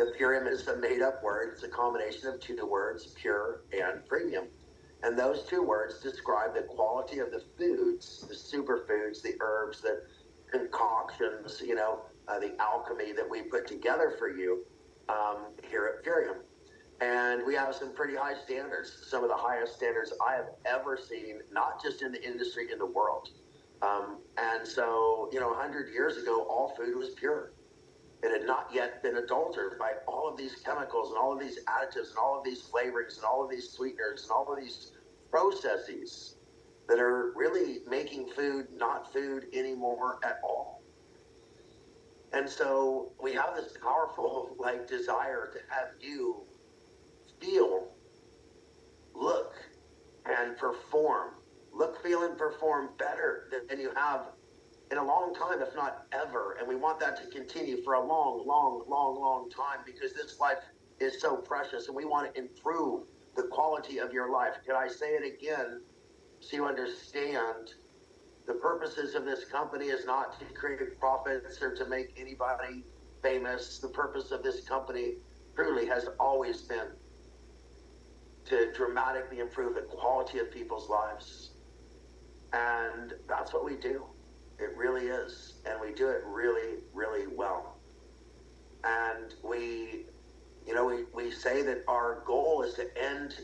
The PURIUM is a made-up word. It's a combination of two words, pure and premium. And those two words describe the quality of the foods, the superfoods, the herbs, the concoctions, the alchemy that we put together for you here at PURIUM. And we have some pretty high standards, some of the highest standards I have ever seen, not just in the industry, in the world. And so, 100 years ago, all food was pure. It had not yet been adulterated by all of these chemicals and all of these additives and all of these flavorings and all of these sweeteners and all of these processes that are really making food not food anymore at all. And so we have this powerful desire to have you feel, look, and perform. Look, feel, and perform better than you have in a long time, if not ever. And we want that to continue for a long, long, long, long time, because this life is so precious and we want to improve the quality of your life. Can I say it again so you understand? The purposes of this company is not to create profits or to make anybody famous. The purpose of this company truly has always been to dramatically improve the quality of people's lives. And that's what we do. It really is. And we do it really, really well. And we say that our goal is to end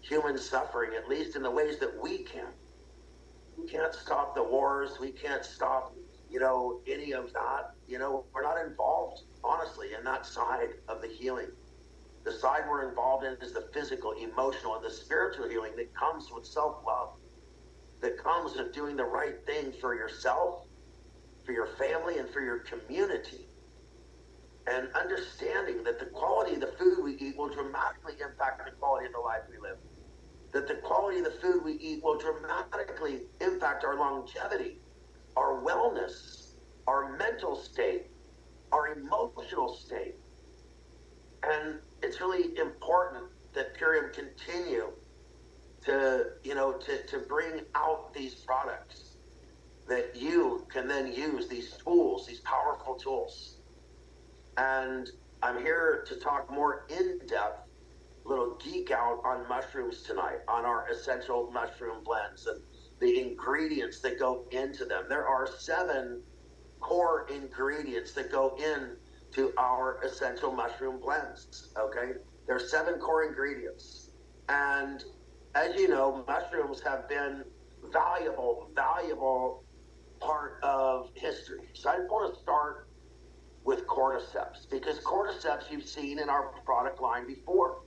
human suffering, at least in the ways that we can. We can't stop the wars. We can't stop, any of that. We're not involved, honestly, in that side of the healing. The side we're involved in is the physical, emotional, and the spiritual healing that comes with self-love, that comes with doing the right thing for yourself, for your family, and for your community. And understanding that the quality of the food we eat will dramatically impact the quality of the life we live. That the quality of the food we eat will dramatically impact our longevity, our wellness, our mental state, our emotional state. And it's really important that PURIUM continue to bring out these products that you can then use, these tools, these powerful tools. And I'm here to talk more in depth, little geek out on mushrooms tonight, on our essential mushroom blends and the ingredients that go into them. There are 7 core ingredients that go into our essential mushroom blends, okay? There are 7 core ingredients. And as you know, mushrooms have been valuable part of history. So I want to start with cordyceps, because cordyceps you've seen in our product line before.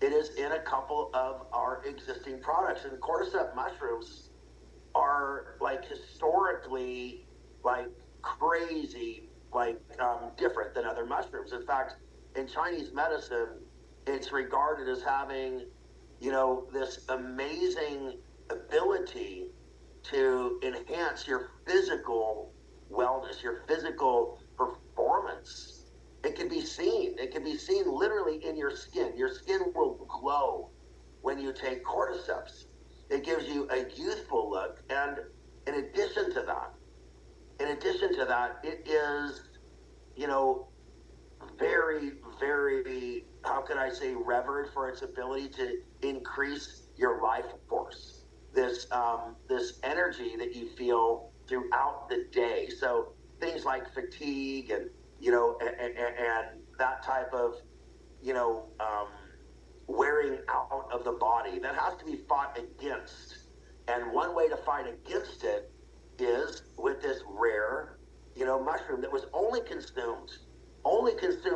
It is in a couple of our existing products. And cordyceps mushrooms are historically crazy, different than other mushrooms. In fact, in Chinese medicine, it's regarded as having, this amazing ability to enhance your physical wellness, your physical performance. It can be seen. It can be seen literally in your skin. Your skin will glow when you take cordyceps. It gives you a youthful look. And in addition to that, it is, very, very, how can I say, revered for its ability to increase your life force. This energy that you feel throughout the day. So things like fatigue and that type of wearing out of the body, that has to be fought against. And one way to fight against it is with this rare mushroom that was only consumed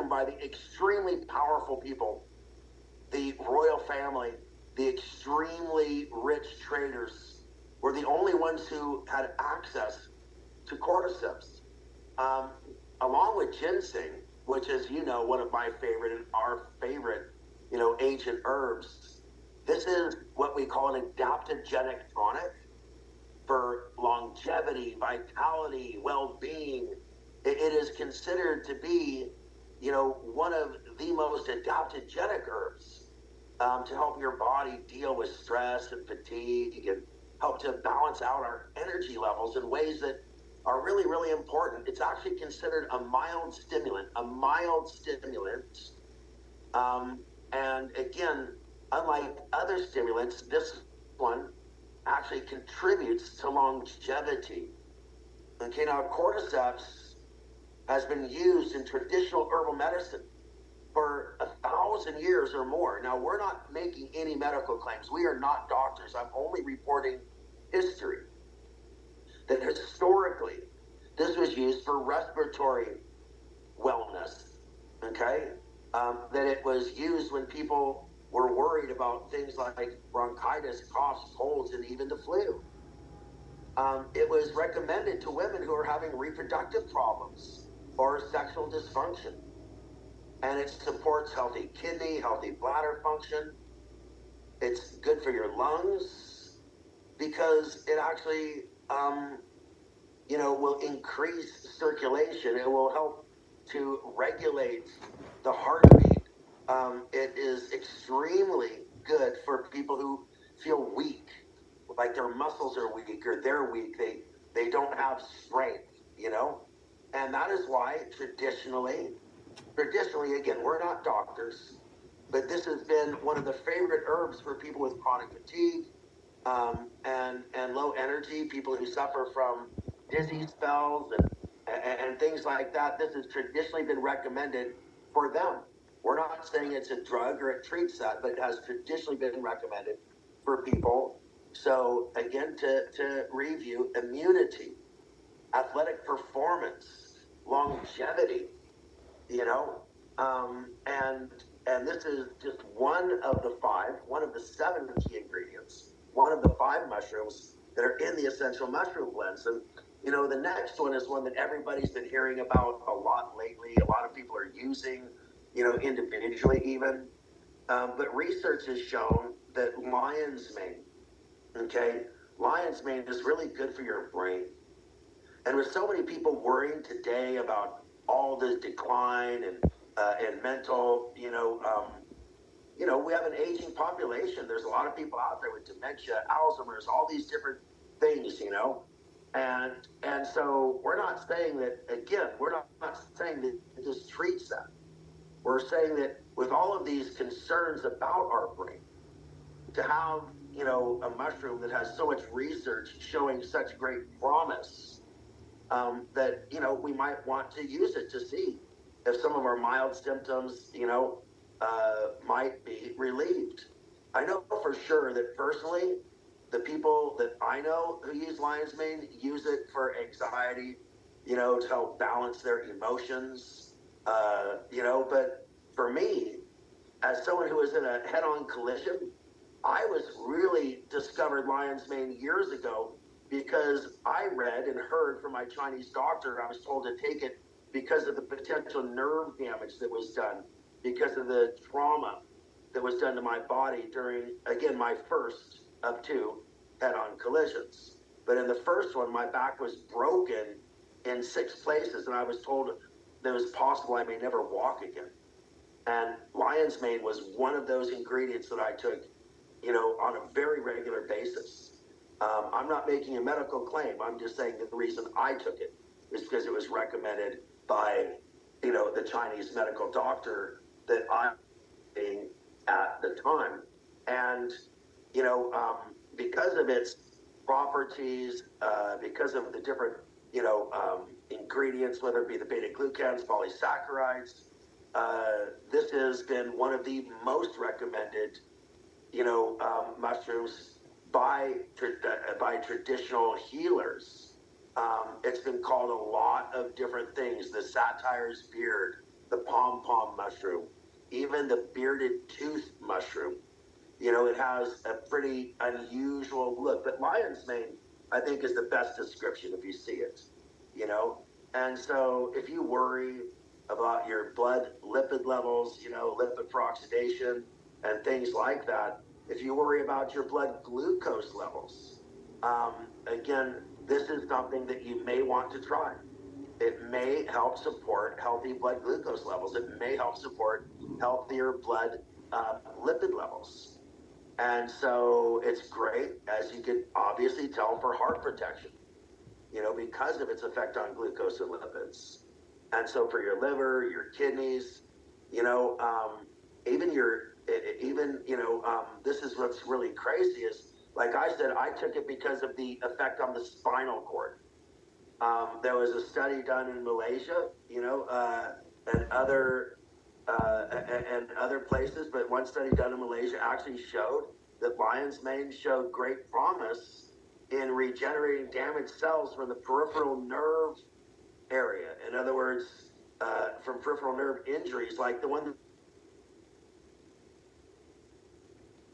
by the extremely powerful people, the royal family, the extremely rich traders were the only ones who had access to cordyceps, along with ginseng, which is, one of my favorite and our favorite, ancient herbs. This is what we call an adaptogenic tonic for longevity, vitality, well-being. It is considered to be, one of the most adaptogenic herbs to help your body deal with stress and fatigue and help to balance out our energy levels in ways that are really, really important. It's actually considered a mild stimulant, Um, and again, unlike other stimulants, this one actually contributes to longevity. Okay, now cordyceps has been used in traditional herbal medicine for 1,000 years or more. Now, we're not making any medical claims. We are not doctors. I'm only reporting history. That historically, this was used for respiratory wellness. Okay, that it was used when people were worried about things like bronchitis, coughs, colds, and even the flu. It was recommended to women who are having reproductive problems or sexual dysfunction. And it supports healthy kidney, healthy bladder function. It's good for your lungs because it actually, will increase circulation. It will help to regulate the heartbeat. It is extremely good for people who feel weak, like their muscles are weak or they're weak. They don't have strength. And that is why traditionally, again, we're not doctors, but this has been one of the favorite herbs for people with chronic fatigue, and low energy, people who suffer from dizzy spells and things like that. This has traditionally been recommended for them. We're not saying it's a drug or it treats that, but it has traditionally been recommended for people. So again, to review, immunity, athletic performance, longevity, you know, and this is just one of the seven key ingredients, one of the five mushrooms that are in the essential mushroom blends. And the next one is one that everybody's been hearing about a lot lately. A lot of people are using, individually even. But research has shown that lion's mane, okay, lion's mane is really good for your brain. And with so many people worrying today about all the decline and mental, we have an aging population. There's a lot of people out there with dementia, Alzheimer's, all these different things. And so we're not saying that, again, we're not saying that this treats that. We're saying that with all of these concerns about our brain, to have, a mushroom that has so much research showing such great promise, that we might want to use it to see if some of our mild symptoms might be relieved. I know for sure that personally, the people that I know who use lion's mane use it for anxiety, to help balance their emotions. But for me, as someone who was in a head-on collision, I was really discovered lion's mane years ago because I read and heard from my Chinese doctor. I was told to take it because of the potential nerve damage that was done, because of the trauma that was done to my body during, again, my first of two head-on collisions. But in the first one, my back was broken in 6 places, and I was told that it was possible I may never walk again. And lion's mane was one of those ingredients that I took, on a very regular basis. I'm not making a medical claim. I'm just saying that the reason I took it is because it was recommended by, the Chinese medical doctor that I'm being at the time. And, because of its properties, because of the different, ingredients, whether it be the beta glucans, polysaccharides, this has been one of the most recommended, mushrooms by traditional healers. It's been called a lot of different things: the satyr's beard, the pom-pom mushroom, even the bearded tooth mushroom. It has a pretty unusual look, but lion's mane, I think, is the best description if you see it. You know, and so if you worry about your blood lipid levels, lipid peroxidation and things like that, if you worry about your blood glucose levels, again, this is something that you may want to try. It may help support healthy blood glucose levels. It may help support healthier blood lipid levels. And so it's great, as you can obviously tell, for heart protection. because of its effect on glucose and lipids. And so for your liver, your kidneys, even this is what's really crazy is, like I said, I took it because of the effect on the spinal cord. There was a study done in Malaysia, and other places, but one study done in Malaysia actually showed that lion's mane showed great promise in regenerating damaged cells from the peripheral nerve area. In other words, from peripheral nerve injuries, like the one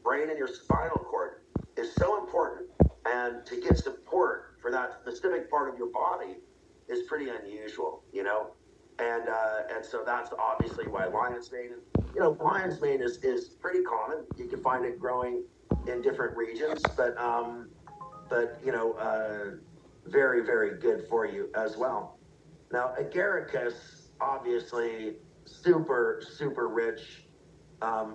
brain and your spinal cord is so important, and to get support for that specific part of your body is pretty unusual, and so that's obviously why lion's mane. Lion's mane is pretty common. You can find it growing in different regions, but very, very good for you as well. Now, agaricus, obviously, super, super rich.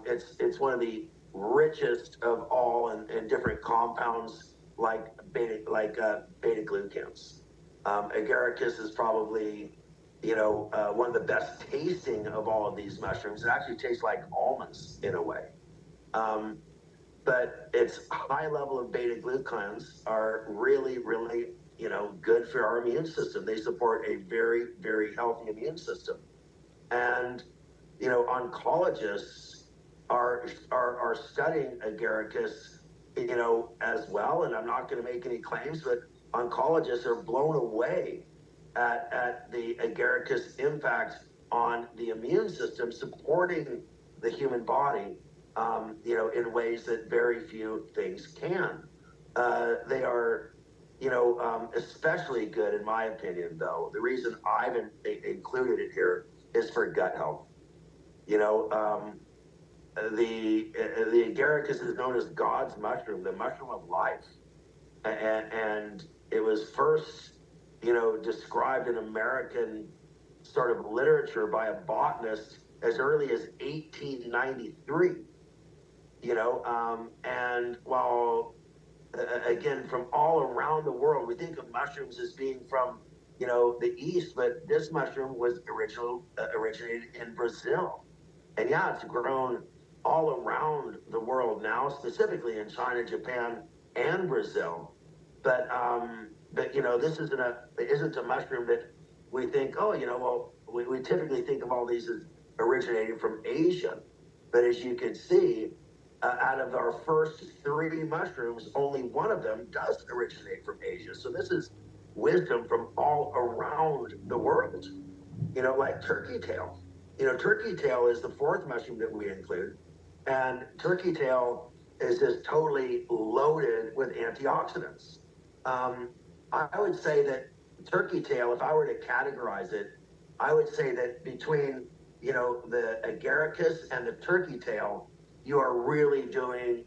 It's one of the richest of all in different compounds like beta glucans. Agaricus is probably one of the best tasting of all of these mushrooms. It actually tastes like almonds in a way. But its high level of beta glucans are really, really, good for our immune system. They support a very, very healthy immune system. And, oncologists are studying agaricus, as well. And I'm not going to make any claims, but oncologists are blown away at the agaricus impact on the immune system, supporting the human body, in ways that very few things can. They are, especially good, in my opinion, though. The reason I've included it here is for gut health. The agaricus is known as God's mushroom, the mushroom of life. And it was first, described in American sort of literature by a botanist as early as 1893. And while again, from all around the world, we think of mushrooms as being from the East, but this mushroom was originated in Brazil, and yeah, it's grown all around the world now, specifically in China, Japan, and Brazil. But this isn't a mushroom that we think, we typically think of all these as originating from Asia. But as you can see, out of our first three mushrooms, only one of them does originate from Asia. So this is wisdom from all around the world. Like turkey tail. Turkey tail is the fourth mushroom that we include. And turkey tail is just totally loaded with antioxidants. I would say that turkey tail, if I were to categorize it, I would say that between, the agaricus and the turkey tail, you are really doing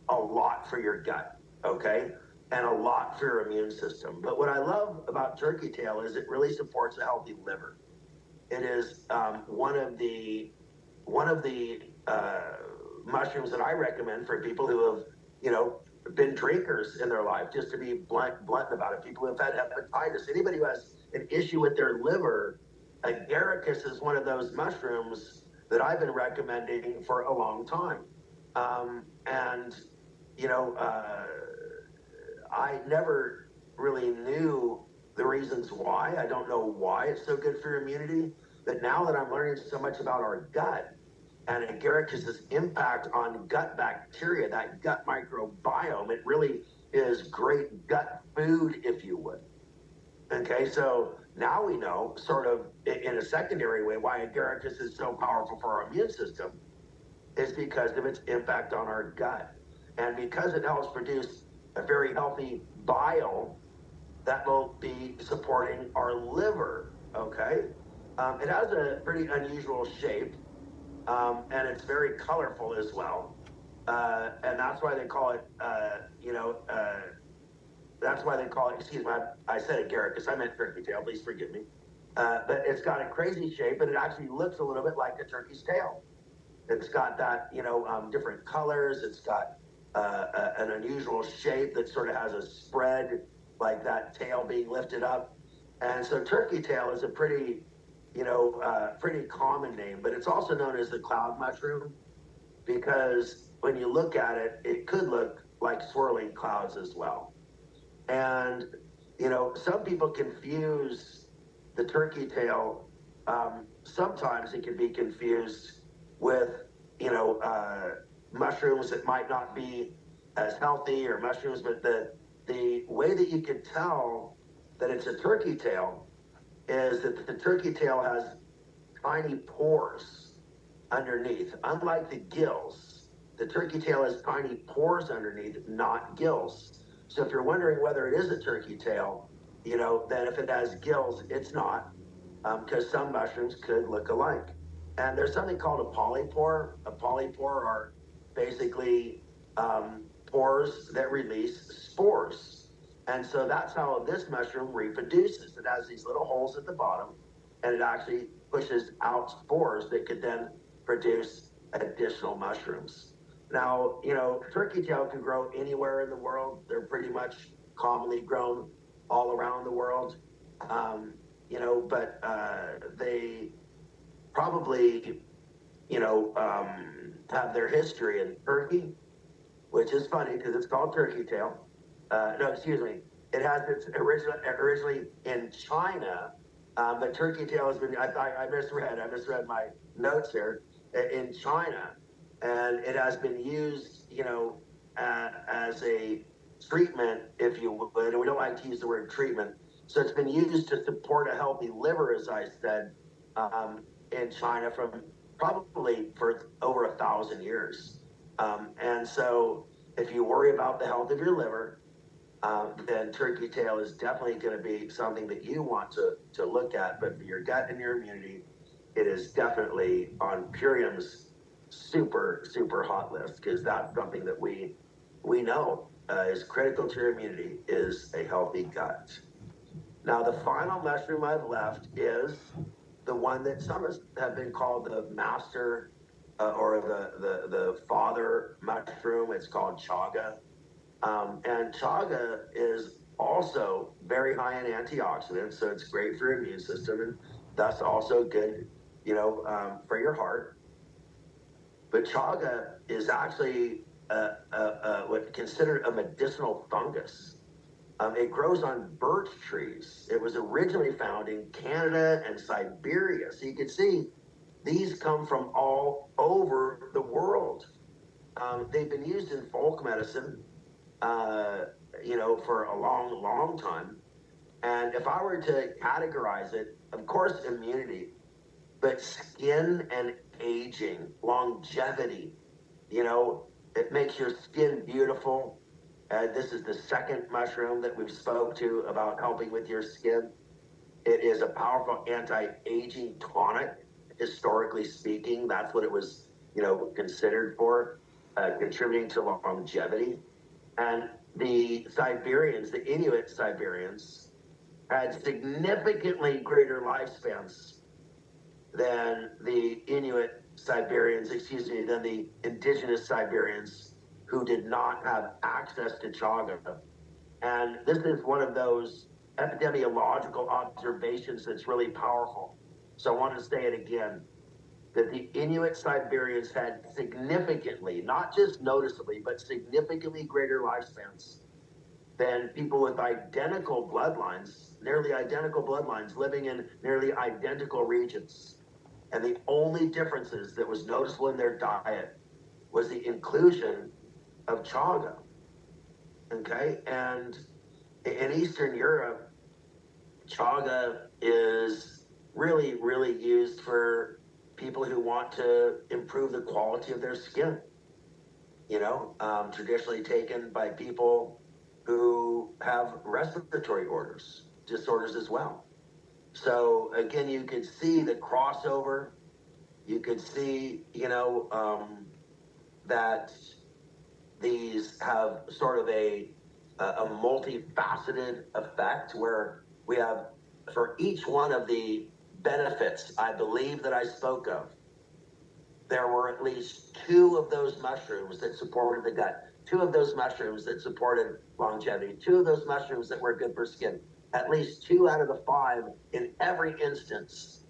a lot for your gut, okay? And a lot for your immune system. But what I love about turkey tail is it really supports a healthy liver. It is one of the mushrooms that I recommend for people who have, been drinkers in their life, just to be blunt about it. People who have had hepatitis, anybody who has an issue with their liver, agaricus is one of those mushrooms that I've been recommending for a long time. And, I never really knew the reasons why. I don't know why it's so good for your immunity. But now that I'm learning so much about our gut and agaricus's impact on gut bacteria, that gut microbiome, it really is great gut food, if you would. Okay, so now we know, sort of in a secondary way, why agaricus is so powerful for our immune system is because of its impact on our gut. And because it helps produce a very healthy bile that will be supporting our liver, okay? It has a pretty unusual shape, and it's very colorful as well. And that's why they call it, that's why they call it, excuse me, I said agaricus, I meant turkey tail, please forgive me. But it's got a crazy shape, and it actually looks a little bit like a turkey's tail. It's got that, different colors. It's got an unusual shape that sort of has a spread like that tail being lifted up. And so turkey tail is a pretty, pretty common name, but it's also known as the cloud mushroom because when you look at it, it could look like swirling clouds as well. And, some people confuse the turkey tail. Sometimes it can be confused with, mushrooms that might not be as healthy or mushrooms, but the way that you can tell that it's a turkey tail is that the turkey tail has tiny pores underneath. Unlike the gills, the turkey tail has tiny pores underneath, not gills. So if you're wondering whether it is a turkey tail, then if it has gills, it's not, because some mushrooms could look alike. And there's something called a polypore. A polypore are basically pores that release spores. And so that's how this mushroom reproduces. It has these little holes at the bottom, and it actually pushes out spores that could then produce additional mushrooms. Now, turkey tail can grow anywhere in the world. They're pretty much commonly grown all around the world. But they probably, have their history in Turkey, which is funny because it's called turkey tail. No, excuse me. It has its originally in China, but turkey tail has been. I misread. I misread my notes here. In China, and it has been used, as a treatment, if you would. And we don't like to use the word treatment, so it's been used to support a healthy liver, as I said, in China from probably for over 1,000 years. And so, if you worry about the health of your liver, then turkey tail is definitely going to be something that you want to look at. But for your gut and your immunity, it is definitely on PURIUM's super hot list because that's something that we know is critical to your immunity is a healthy gut. Now, the final mushroom I've left is the one that some have been called the master or the father mushroom. It's called chaga. And chaga is also very high in antioxidants, so it's great for your immune system, and thus also good, for your heart. But chaga is actually what's considered a medicinal fungus. It grows on birch trees. It was originally found in Canada and Siberia. So you can see these come from all over the world. They've been used in folk medicine, for a long time. And if I were to categorize it, of course, immunity, but skin and aging, longevity, it makes your skin beautiful. This is the second mushroom that we've spoke to about helping with your skin. It is a powerful anti-aging tonic, historically speaking. That's what it was, considered for, contributing to longevity. And the Siberians, the Inuit Siberians, had significantly greater lifespans than the Inuit Siberians, than the indigenous Siberians who did not have access to chaga. And this is one of those epidemiological observations that's really powerful. So I want to say it again, that the Inuit Siberians had significantly, not just noticeably, but significantly greater lifespans than people with identical bloodlines, nearly identical bloodlines, living in nearly identical regions. And the only differences that was noticeable in their diet was the inclusion of chaga. Okay, and in Eastern Europe, chaga is really used for people who want to improve the quality of their skin. Traditionally taken by people who have respiratory disorders as well. So again, you could see the crossover. You could see, that these have sort of a multifaceted effect where we have, for each one of the benefits I believe that I spoke of, there were at least two of those mushrooms that supported the gut. two of those mushrooms that supported longevity, two of those mushrooms that were good for skin, at least 2 out of the 5 in every instance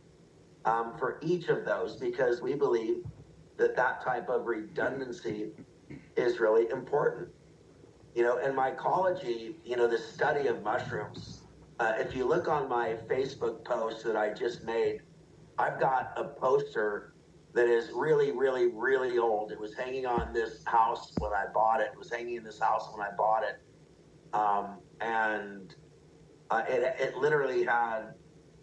for each of those, because we believe that that type of redundancy is really important. In mycology, the study of mushrooms, if you look on my Facebook post that I just made, I've got a poster that is really, really, really old. It was hanging on this house when I bought it. It was hanging in this house when I bought it. And it literally had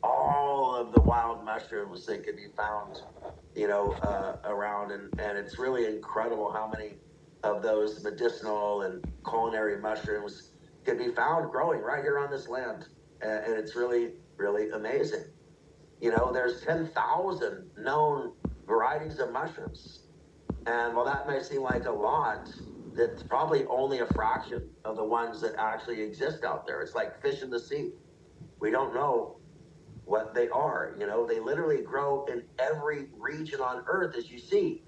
all of the wild mushrooms that could be found, around. And it's really incredible how many of those medicinal and culinary mushrooms could be found growing right here on this land. And it's really, really amazing. There's 10,000 known varieties of mushrooms. And while that may seem like a lot, that's probably only a fraction of the ones that actually exist out there. It's like fish in the sea. We don't know what they are. They literally grow in every region on Earth, as you see,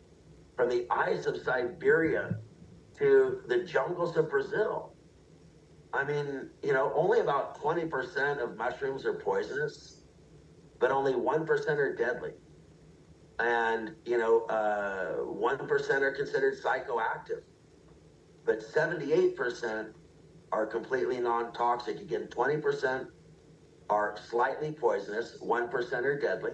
from the ice of Siberia to the jungles of Brazil. I mean, only about 20% of mushrooms are poisonous, but only 1% are deadly. And, 1% are considered psychoactive, but 78% are completely non-toxic. Again, 20% are slightly poisonous, 1% are deadly,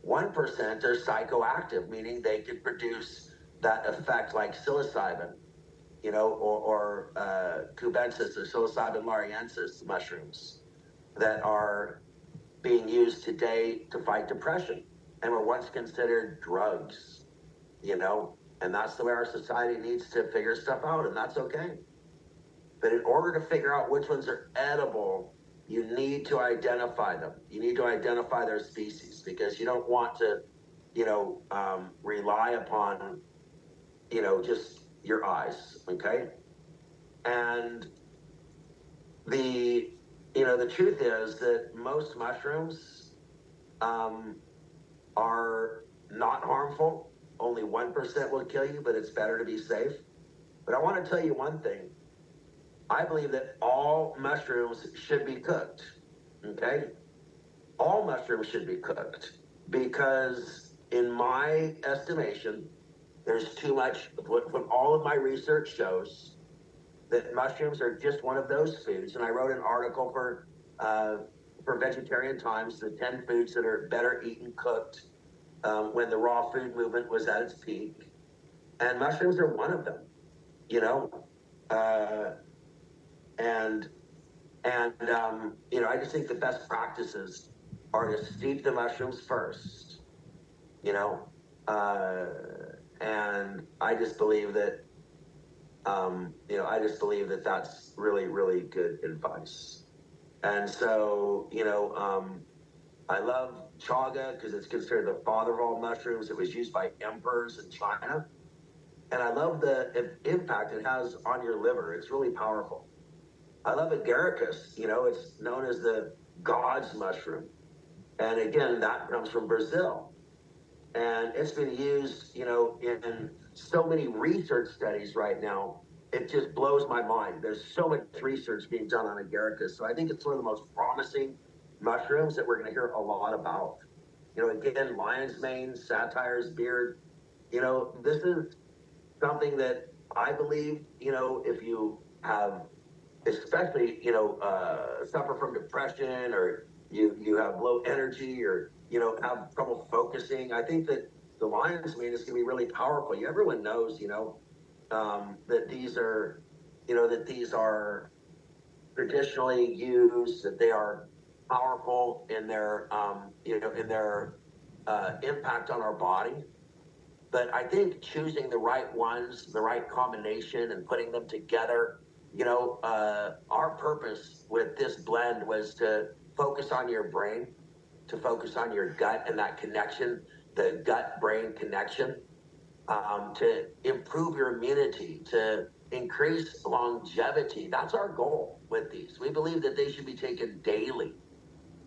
1% are psychoactive, meaning they could produce that effect like psilocybin, or cubensis or psilocybin lariensis mushrooms that are being used today to fight depression and were once considered drugs, and that's the way our society needs to figure stuff out, and that's okay. But in order to figure out which ones are edible, you need to identify them. You need to identify their species, because you don't want to, rely upon, just your eyes, okay? And the truth is that most mushrooms are not harmful. Only 1% will kill you, but it's better to be safe. But I want to tell you one thing. I believe that all mushrooms should be cooked, okay? All mushrooms should be cooked, because in my estimation, there's too much. What all of my research shows, that mushrooms are just one of those foods. And I wrote an article for Vegetarian Times, the 10 foods that are better eaten cooked, when the raw food movement was at its peak. And mushrooms are one of them, I just think the best practices are to steep the mushrooms first, and I just believe that, that's really, really good advice. And so, I love chaga because it's considered the father of all mushrooms. It was used by emperors in China. And I love the impact it has on your liver. It's really powerful. I love agaricus. It's known as the God's mushroom. And again, that comes from Brazil. And it's been used, in so many research studies right now. It just blows my mind. There's so much research being done on agaricus. So I think it's one of the most promising mushrooms that we're going to hear a lot about. Again, lion's mane, satyr's beard. This is something that I believe, if you have, especially, suffer from depression, or you have low energy, or, have trouble focusing, I think that the lion's mane is going to be really powerful. Everyone knows, that these are, traditionally used, that they are powerful in their, impact on our body. But I think choosing the right ones, the right combination, and putting them together, our purpose with this blend was to focus on your brain, to focus on your gut and that connection, the gut-brain connection, to improve your immunity, to increase longevity. That's our goal with these. We believe that they should be taken daily,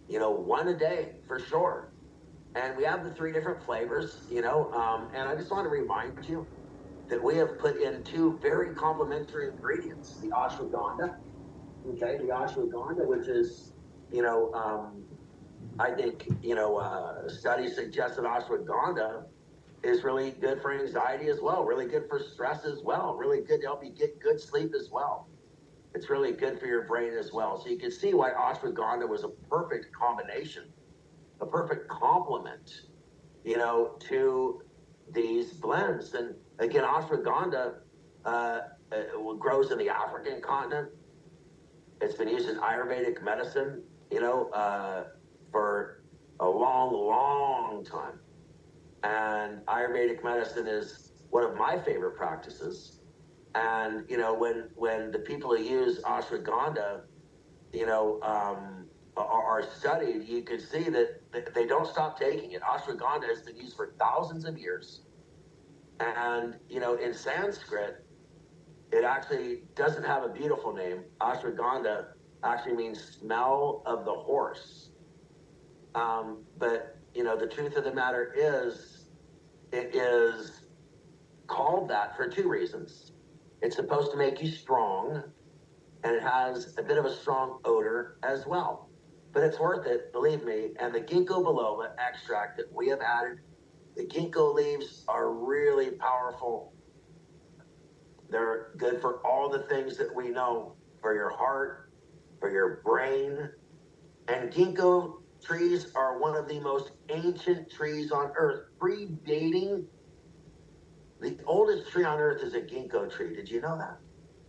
one a day for sure. And we have the 3 different flavors, and I just want to remind you that we have put in two very complementary ingredients, the ashwagandha, okay, the ashwagandha, which is, I think, studies suggest that ashwagandha is really good for anxiety as well, really good for stress as well, really good to help you get good sleep as well. It's really good for your brain as well. So you can see why ashwagandha was a perfect combination, a perfect complement, to these blends. And again, ashwagandha grows in the African continent. It's been used in Ayurvedic medicine, for a long, long time. And Ayurvedic medicine is one of my favorite practices. And when the people who use ashwagandha, are studied, you can see that they don't stop taking it. Ashwagandha has been used for thousands of years, and in Sanskrit, it actually doesn't have a beautiful name. Ashwagandha actually means smell of the horse. But the truth of the matter is, it is called that for two reasons. It's supposed to make you strong, and it has a bit of a strong odor as well. But it's worth it, believe me. And the ginkgo biloba extract that we have added, the ginkgo leaves are really powerful. They're good for all the things that we know, for your heart, for your brain. And ginkgo trees are one of the most ancient trees on earth, predating. The oldest tree on earth is a ginkgo tree. Did you know that?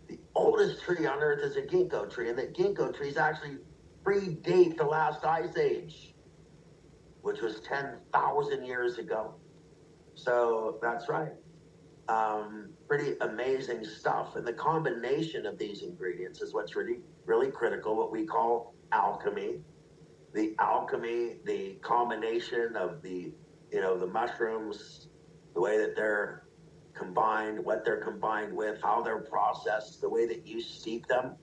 The oldest tree on earth is a ginkgo tree, and the ginkgo trees actually predate the last ice age, which was 10,000 years ago. So that's right. Pretty amazing stuff. And the combination of these ingredients is what's really, really critical, what we call alchemy. The alchemy, the combination of the mushrooms, the way that they're combined, what they're combined with, how they're processed, the way that you steep them,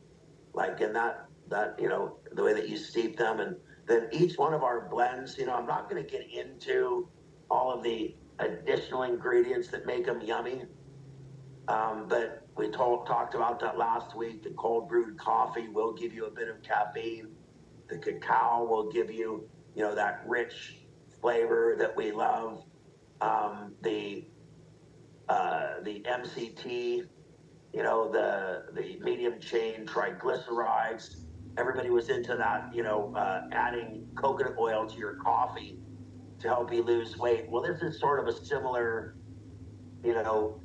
like in that the way that you steep them. And then each one of our blends, I'm not going to get into all of the additional ingredients that make them yummy. But we talked about that last week. The cold brewed coffee will give you a bit of caffeine. The cacao will give you, that rich flavor that we love. The MCT, the medium chain triglycerides. Everybody was into that, adding coconut oil to your coffee to help you lose weight. Well, this is sort of a similar,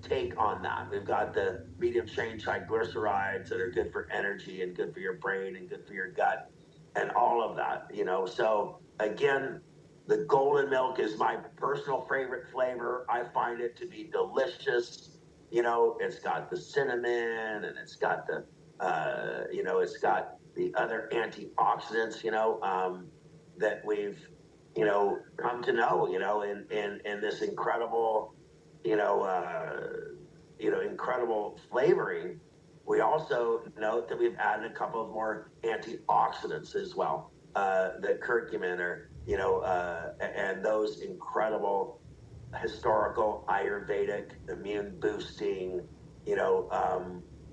take on that. We've got the medium chain triglycerides that are good for energy and good for your brain and good for your gut and all of that, So again, the golden milk is my personal favorite flavor. I find it to be delicious. It's got the cinnamon, and it's got the, it's got the other antioxidants, that we've, come to know, in this incredible, incredible flavoring. We also note that we've added a couple of more antioxidants as well, the curcumin, or and those incredible historical Ayurvedic immune boosting,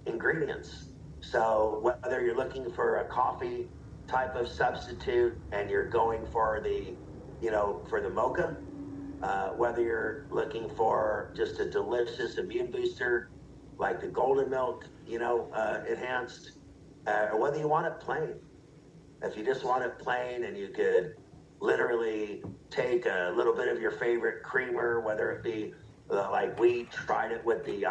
ingredients. So whether you're looking for a coffee type of substitute and you're going for the, for the mocha, whether you're looking for just a delicious immune booster like the golden milk, enhanced, or whether you want it plain. If you just want it plain, and you could literally take a little bit of your favorite creamer, whether it be like we tried it with the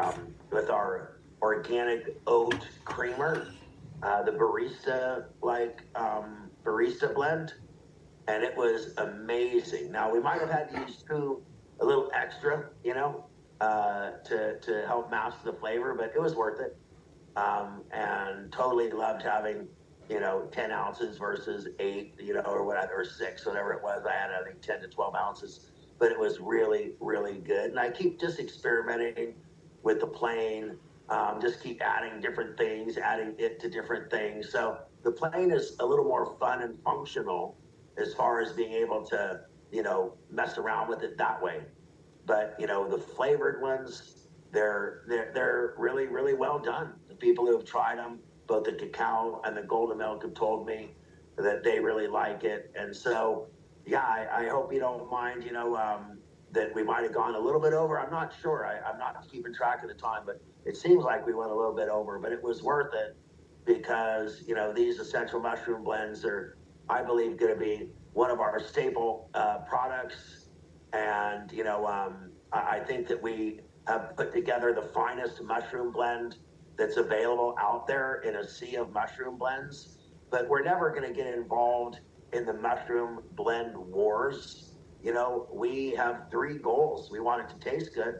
with our organic oat creamer, the barista blend, and it was amazing. Now we might have had to use a little extra, to help mask the flavor, but it was worth it. And totally loved having 10 ounces versus 8, or whatever, or 6, whatever it was. I had, I think, 10 to 12 ounces, but it was really, really good. And I keep just experimenting with the plain, just keep adding different things, adding it to different things. So the plain is a little more fun and functional as far as being able to, mess around with it that way. But, the flavored ones, they're really, really well done. The people who have tried them, both the cacao and the golden milk, have told me that they really like it. And so, yeah, I hope you don't mind, that we might have gone a little bit over. I'm not sure. I'm not keeping track of the time, but it seems like we went a little bit over, but it was worth it because, these essential mushroom blends are, I believe, going to be one of our staple products. And, I think that we have put together the finest mushroom blend that's available out there in a sea of mushroom blends. But we're never going to get involved in the mushroom blend wars. We have three goals. We want it to taste good.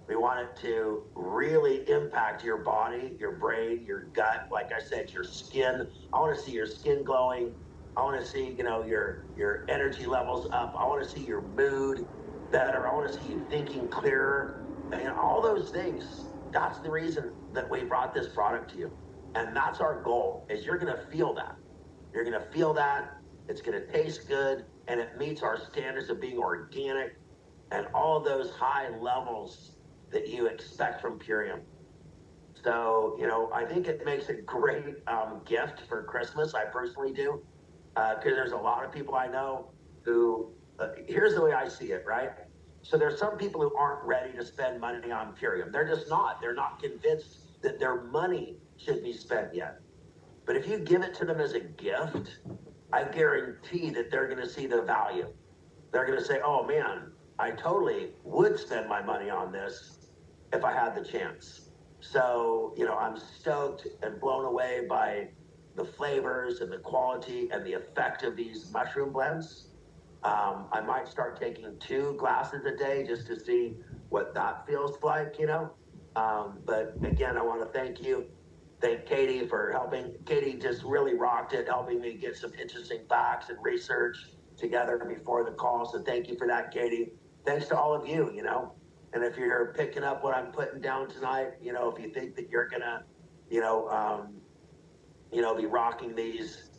We want it to really impact your body, your brain, your gut. Like I said, your skin. I want to see your skin glowing. I want to see, your energy levels up. I want to see your mood better. I want to see you thinking clearer. And all those things. That's the reason that we brought this product to you. And that's our goal, is you're going to feel that. You're going to feel that. It's going to taste good. And it meets our standards of being organic and all those high levels that you expect from PURIUM. So, I think it makes a great gift for Christmas. I personally do, because there's a lot of people I know who, here's the way I see it, right? So there's some people who aren't ready to spend money on PURIUM. They're just not. They're not convinced that their money should be spent yet. But if you give it to them as a gift, I guarantee that they're going to see the value. They're going to say, oh man, I totally would spend my money on this if I had the chance. So, I'm stoked and blown away by the flavors and the quality and the effect of these mushroom blends. I might start taking 2 glasses a day just to see what that feels like. But again, I want to thank Katie for helping. Katie just really rocked it, helping me get some interesting facts and research together before the call. So thank you for that, Katie. Thanks to all of you. And if you're picking up what I'm putting down tonight, if you think that you're gonna, you know, um, be rocking these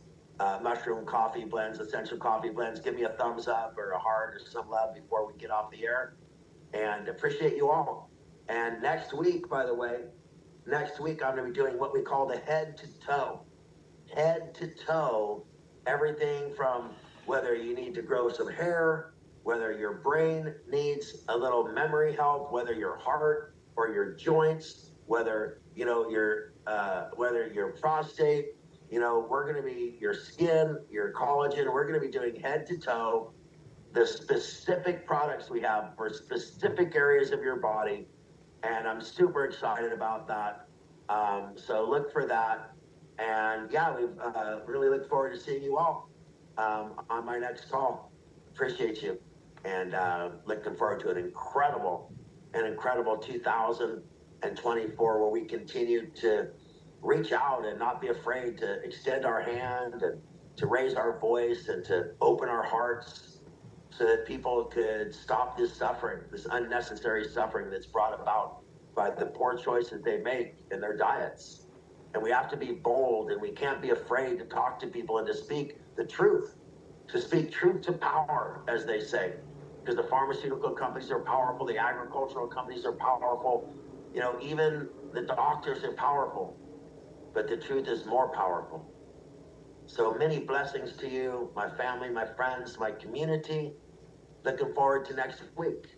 mushroom coffee blends, essential coffee blends, give me a thumbs up or a heart or some love before we get off the air. And appreciate you all. And next week, by the way, I'm going to be doing what we call the head to toe. Head to toe, everything from whether you need to grow some hair, whether your brain needs a little memory help, whether your heart or your joints, whether whether your prostate, we're going to be your skin, your collagen. We're going to be doing head to toe the specific products we have for specific areas of your body, and I'm super excited about that. So look for that, and yeah, we really look forward to seeing you all on my next call. Appreciate you, and looking forward to an incredible 2024 where we continue to reach out and not be afraid to extend our hand and to raise our voice and to open our hearts so that people could stop this suffering, this unnecessary suffering that's brought about by the poor choices they make in their diets. And we have to be bold, and we can't be afraid to talk to people and to speak the truth, to speak truth to power, as they say. Because the pharmaceutical companies are powerful, the agricultural companies are powerful, even the doctors are powerful, but the truth is more powerful. So many blessings to you, my family, my friends, my community. Looking forward to next week.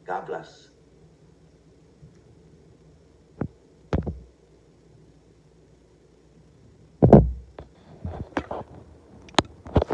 God bless.